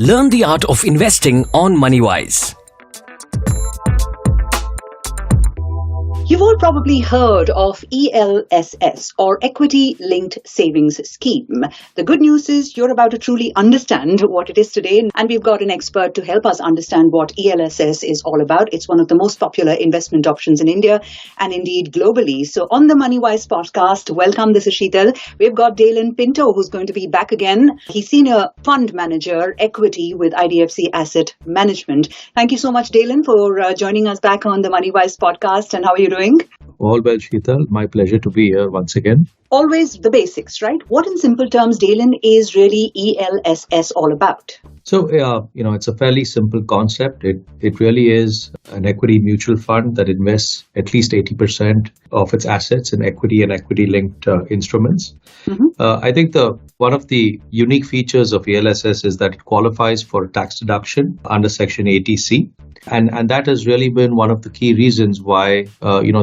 Learn the art of investing on Moneywise. You've all probably heard of ELSS, or Equity Linked Savings Scheme. The good news is you're about to truly understand what it is today, and we've got an expert to help us understand what ELSS is all about. It's one of the most popular investment options in India and indeed globally. So on the Moneywise Podcast, welcome, this is Sheetal. We've got Daylynn Pinto, who's going to be back again. He's Senior Fund Manager, Equity with IDFC Asset Management. Thank you so much, Daylynn, for joining us back on the Moneywise Podcast. And how are you doing? All well, Sheetal. My pleasure to be here once again. Always the basics, right? What in simple terms, Daylynn, is really ELSS all about? So, it's a fairly simple concept. It really is an equity mutual fund that invests at least 80% of its assets in equity and equity-linked instruments. I think one of the unique features of ELSS is that it qualifies for tax deduction under Section 80C. And that has really been one of the key reasons why,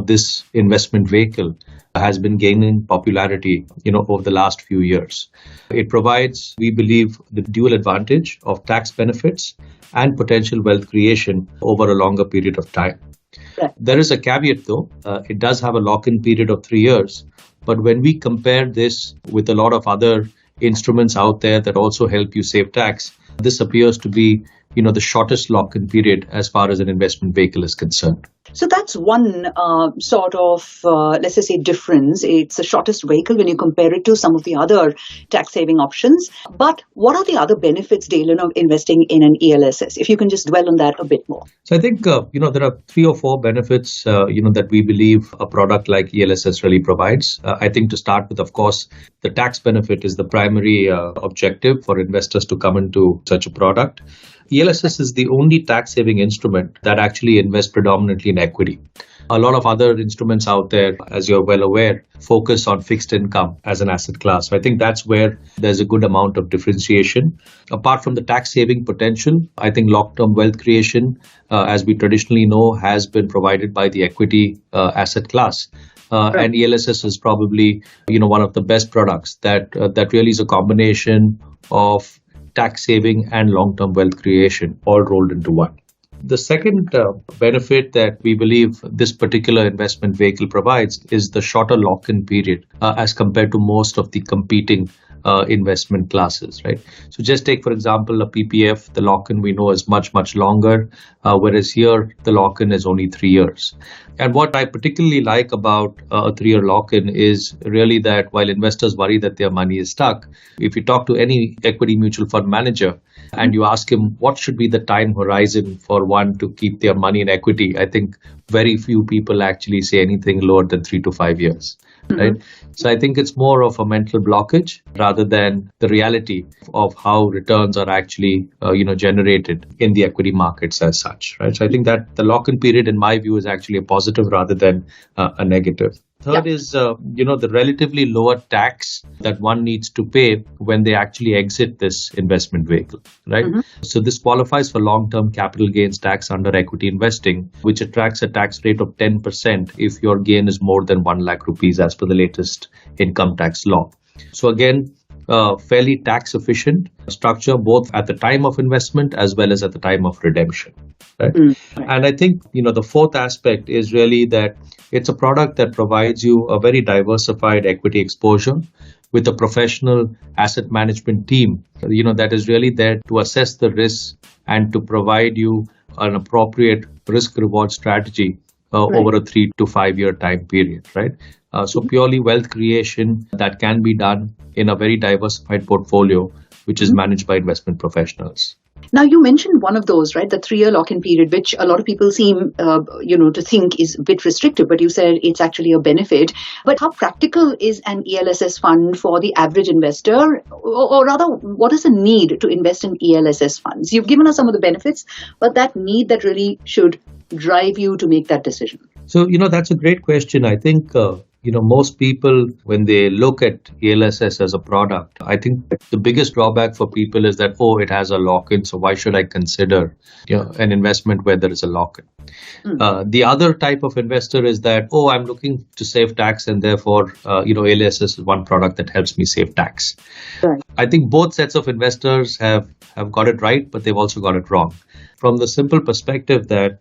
this investment vehicle has been gaining popularity, over the last few years. It provides, we believe, the dual advantage of tax benefits and potential wealth creation over a longer period of time. Right. There is a caveat, though. It does have a lock-in period of 3 years. But when we compare this with a lot of other instruments out there that also help you save tax, this appears to be the shortest lock-in period as far as an investment vehicle is concerned. So that's one sort of, let's just say, difference. It's the shortest vehicle when you compare it to some of the other tax-saving options. But what are the other benefits, Daylynn, of investing in an ELSS? If you can just dwell on that a bit more. So I think, there are 3 or 4 benefits, that we believe a product like ELSS really provides. I think to start with, of course, the tax benefit is the primary objective for investors to come into such a product. ELSS is the only tax-saving instrument that actually invests predominantly in equity. A lot of other instruments out there, as you're well aware, focus on fixed income as an asset class. So I think that's where there's a good amount of differentiation. Apart from the tax-saving potential, I think long-term wealth creation, as we traditionally know, has been provided by the equity asset class. And ELSS is probably, one of the best products that really is a combination of tax saving and long-term wealth creation all rolled into one. The second benefit that we believe this particular investment vehicle provides is the shorter lock-in period as compared to most of the competing investment classes, right? So just take, for example, a PPF, the lock-in we know is much, much longer, whereas here the lock-in is only 3 years. And what I particularly like about a 3-year lock-in is really that while investors worry that their money is stuck, if you talk to any equity mutual fund manager and you ask him what should be the time horizon for one to keep their money in equity, I think very few people actually say anything lower than 3 to 5 years. Right. So I think it's more of a mental blockage rather than the reality of how returns are actually, generated in the equity markets as such. Right. So I think that the lock-in period, in my view, is actually a positive rather than a negative. Third is, the relatively lower tax that one needs to pay when they actually exit this investment vehicle, right? So this qualifies for long-term capital gains tax under equity investing, which attracts a tax rate of 10% if your gain is more than 1 lakh rupees as per the latest income tax law. So again, fairly tax efficient structure both at the time of investment as well as at the time of redemption. Right? And I think, the fourth aspect is really that it's a product that provides you a very diversified equity exposure with a professional asset management team, that is really there to assess the risks and to provide you an appropriate risk reward strategy over a 3 to 5 year time period, right? So purely wealth creation that can be done in a very diversified portfolio, which is managed by investment professionals. Now, you mentioned one of those, right, the 3-year lock-in period, which a lot of people seem, to think is a bit restrictive, but you said it's actually a benefit. But how practical is an ELSS fund for the average investor? Or rather, what is the need to invest in ELSS funds? You've given us some of the benefits, but that need that really should drive you to make that decision. So, that's a great question. I think most people, when they look at ELSS as a product, I think the biggest drawback for people is that, it has a lock-in, so why should I consider an investment where there is a lock-in? The other type of investor is that, I'm looking to save tax, and therefore, ELSS is one product that helps me save tax. Right. I think both sets of investors have got it right, but they've also got it wrong. From the simple perspective that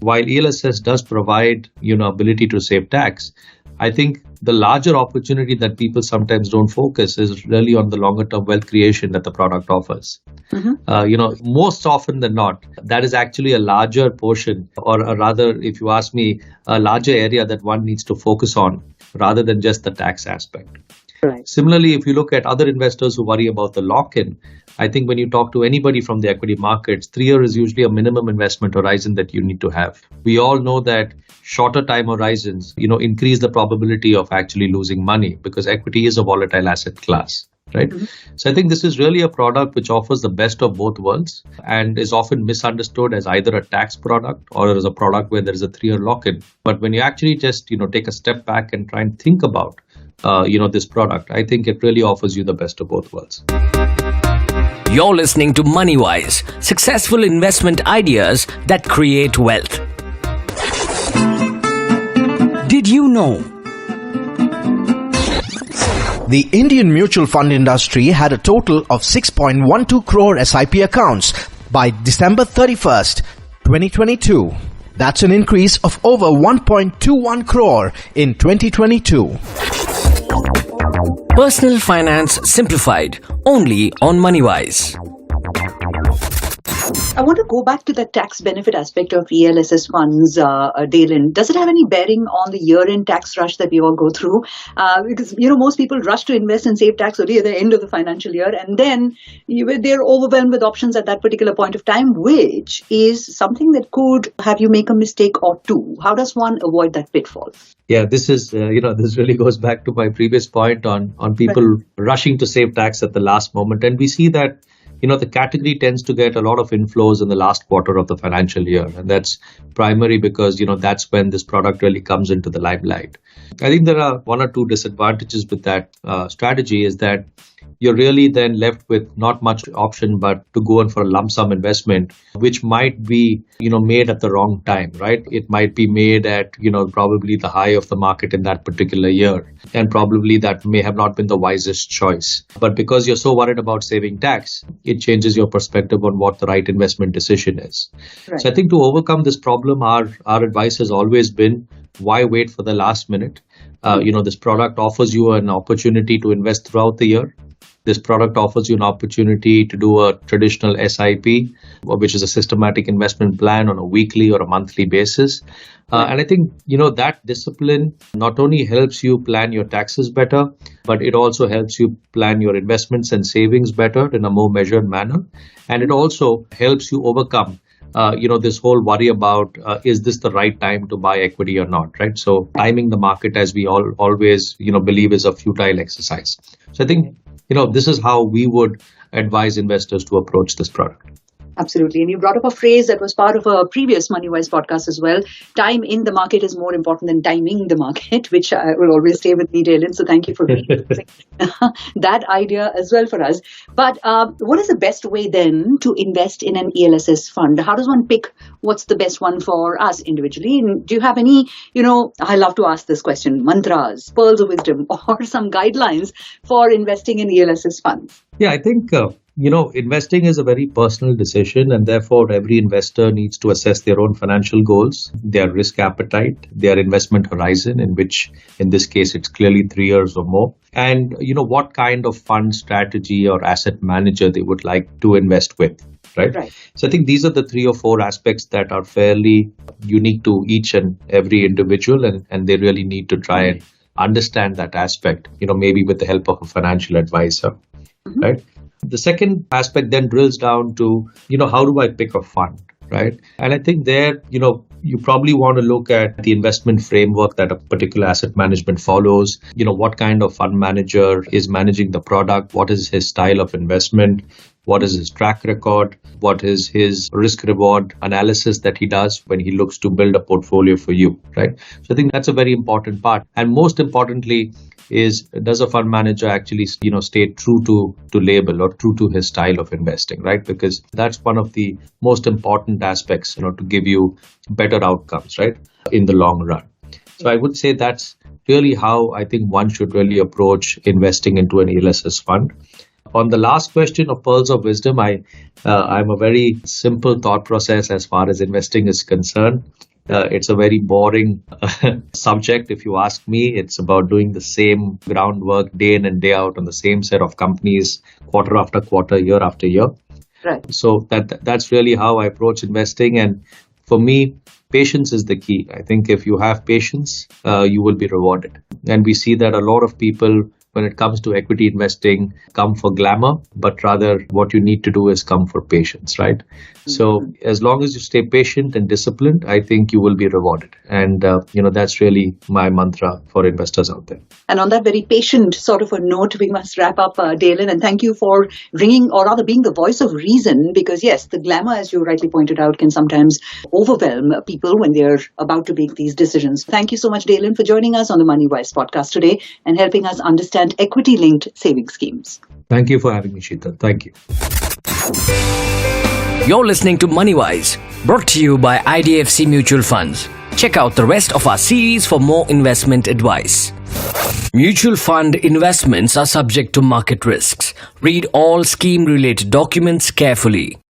while ELSS does provide, ability to save tax, I think the larger opportunity that people sometimes don't focus is really on the longer term wealth creation that the product offers. Most often than not, that is actually a larger portion, or rather, if you ask me, a larger area that one needs to focus on rather than just the tax aspect. Right. Similarly, if you look at other investors who worry about the lock-in, I think when you talk to anybody from the equity markets, 3 years is usually a minimum investment horizon that you need to have. We all know that shorter time horizons, increase the probability of actually losing money because equity is a volatile asset class. Right. So I think this is really a product which offers the best of both worlds and is often misunderstood as either a tax product or as a product where there is a 3-year lock-in. But when you actually just, take a step back and try and think about, this product, I think it really offers you the best of both worlds. You're listening to Moneywise, successful investment ideas that create wealth. Did you know? The Indian mutual fund industry had a total of 6.12 crore SIP accounts by December 31st, 2022. That's an increase of over 1.21 crore in 2022. Personal Finance Simplified, only on Moneywise. I want to go back to the tax benefit aspect of ELSS funds, Daylynn. Does it have any bearing on the year-end tax rush that we all go through? Because, most people rush to invest and save tax only at the end of the financial year, and then they're overwhelmed with options at that particular point of time, which is something that could have you make a mistake or two. How does one avoid that pitfall? Yeah, this is, this really goes back to my previous point on people rushing to save tax at the last moment. And we see that, the category tends to get a lot of inflows in the last quarter of the financial year. And that's primary because, that's when this product really comes into the limelight. I think there are one or two disadvantages with that strategy is that you're really then left with not much option but to go in for a lump sum investment, which might be, made at the wrong time, right? It might be made at, probably the high of the market in that particular year. And probably that may have not been the wisest choice. But because you're so worried about saving tax, it changes your perspective on what the right investment decision is. Right. So I think to overcome this problem, our advice has always been, why wait for the last minute? This product offers you an opportunity to invest throughout the year. This product offers you an opportunity to do a traditional SIP, which is a systematic investment plan on a weekly or a monthly basis. And I think, that discipline not only helps you plan your taxes better, but it also helps you plan your investments and savings better in a more measured manner. And it also helps you overcome this whole worry about, is this the right time to buy equity or not, right? So timing the market, as we always, believe, is a futile exercise. So I think, this is how we would advise investors to approach this product. Absolutely. And you brought up a phrase that was part of a previous Moneywise podcast as well. Time in the market is more important than timing the market, which will always stay with me, Daylynn. So thank you for that idea as well for us. But what is the best way then to invest in an ELSS fund? How does one pick what's the best one for us individually? And do you have any, I love to ask this question, mantras, pearls of wisdom, or some guidelines for investing in ELSS funds? Yeah, I think investing is a very personal decision, and therefore every investor needs to assess their own financial goals, their risk appetite, their investment horizon, in which, in this case, it's clearly 3 years or more, and what kind of fund strategy or asset manager they would like to invest with. Right. So I think these are the 3 or 4 aspects that are fairly unique to each and every individual, and they really need to try and understand that aspect, maybe with the help of a financial advisor. Mm-hmm. Right. The second aspect then drills down to, how do I pick a fund, right? And I think there, you probably want to look at the investment framework that a particular asset management follows. What kind of fund manager is managing the product? What is his style of investment? what is his track record, what is his risk reward analysis that he does when he looks to build a portfolio for you, right? So I think that's a very important part. And most importantly is, does a fund manager actually, stay true to label or true to his style of investing, right? Because that's one of the most important aspects, to give you better outcomes, right, in the long run. So I would say that's really how I think one should really approach investing into an ELSS fund. On the last question of pearls of wisdom, I'm a very simple thought process as far as investing is concerned. It's a very boring subject, if you ask me. It's about doing the same groundwork day in and day out on the same set of companies, quarter after quarter, year after year. Right. So that's really how I approach investing. And for me, patience is the key. I think if you have patience, you will be rewarded. And we see that a lot of people, when it comes to equity investing, come for glamour, but rather what you need to do is come for patience, right? Mm-hmm. So as long as you stay patient and disciplined, I think you will be rewarded. And, that's really my mantra for investors out there. And on that very patient sort of a note, we must wrap up, Daylynn, and thank you for ringing, or rather being the voice of reason, because yes, the glamour, as you rightly pointed out, can sometimes overwhelm people when they're about to make these decisions. Thank you so much, Daylynn, for joining us on the Moneywise podcast today and helping us understand equity-linked saving schemes. Thank you for having me, Sheetal. Thank you. You're listening to Moneywise, brought to you by IDFC Mutual Funds. Check out the rest of our series for more investment advice. Mutual fund investments are subject to market risks. Read all scheme-related documents carefully.